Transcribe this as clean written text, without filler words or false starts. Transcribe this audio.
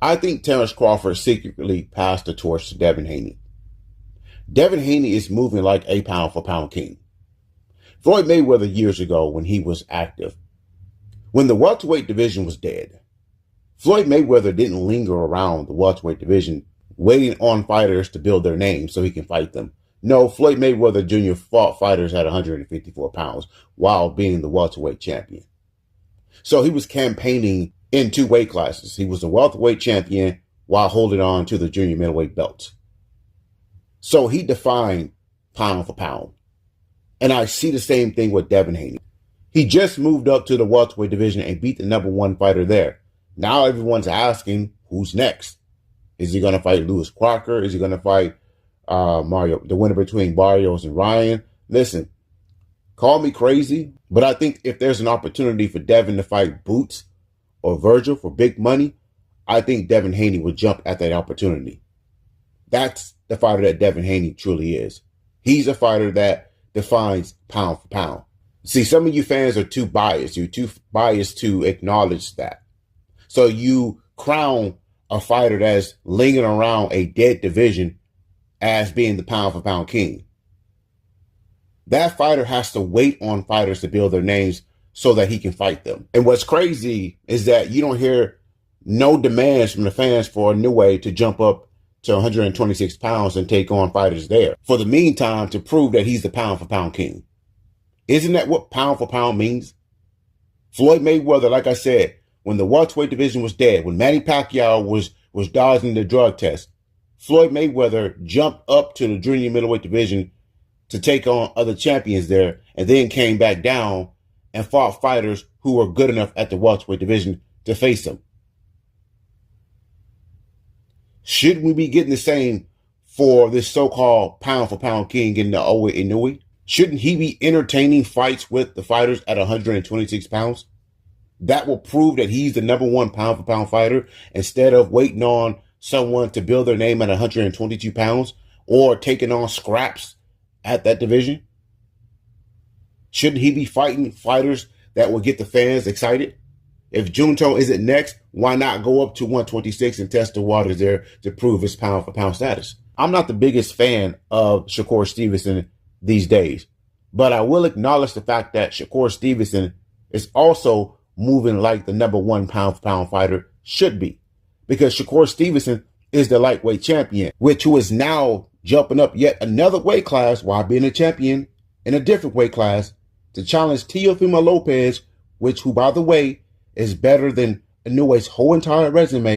I think Terrence Crawford secretly passed the torch to Devin Haney. Devin Haney is moving like a pound for pound king. Floyd Mayweather years ago when he was active, when the welterweight division was dead, Floyd Mayweather didn't linger around the welterweight division waiting on fighters to build their name so he can fight them. No, Floyd Mayweather Jr. fought fighters at 154 pounds while being the welterweight champion. So he was campaigning in two weight classes. He was the welterweight champion while holding on to the junior middleweight belts. So he defined pound for pound. And I see the same thing with Devin Haney. He just moved up to the welterweight division and beat the #1 fighter there. Now everyone's asking, who's next? Is he going to fight Lewis Crocker? Is he going to fight Mario, the winner between Barrios and Ryan? Listen, call me crazy, but I think if there's an opportunity for Devin to fight Boots or Virgil for big money, I think Devin Haney would jump at that opportunity. That's the fighter that Devin Haney truly is. He's a fighter that defines pound for pound. See, some of you fans are too biased. You're too biased to acknowledge that. So you crown a fighter that's lingering around a dead division as being the pound for pound king. That fighter has to wait on fighters to build their names so that he can fight them. And what's crazy is that you don't hear no demands from the fans for Inoue to jump up to 126 pounds and take on fighters there. For the meantime, to prove that he's the pound for pound king. Isn't that what pound for pound means? Floyd Mayweather, like I said, when the welterweight division was dead, when Manny Pacquiao was dodging the drug test, Floyd Mayweather jumped up to the junior middleweight division to take on other champions there, and then came back down and fought fighters who were good enough at the welterweight division to face him. Should we be getting the same for this so-called pound for pound king in the Owe Inoue? Shouldn't he be entertaining fights with the fighters at 126 pounds? That will prove that he's the #1 pound for pound fighter instead of waiting on someone to build their name at 122 pounds or taking on scraps at that division. Shouldn't he be fighting fighters that will get the fans excited? If Junto isn't next, why not go up to 126 and test the waters there to prove his pound for pound status? I'm not the biggest fan of Shakur Stevenson these days, but I will acknowledge the fact that Shakur Stevenson is also moving like the #1 pound for pound fighter should be, because Shakur Stevenson is the lightweight champion, who is now jumping up yet another weight class while being a champion in a different weight class to challenge Teofimo Lopez, who by the way is better than Inoue's whole entire resume.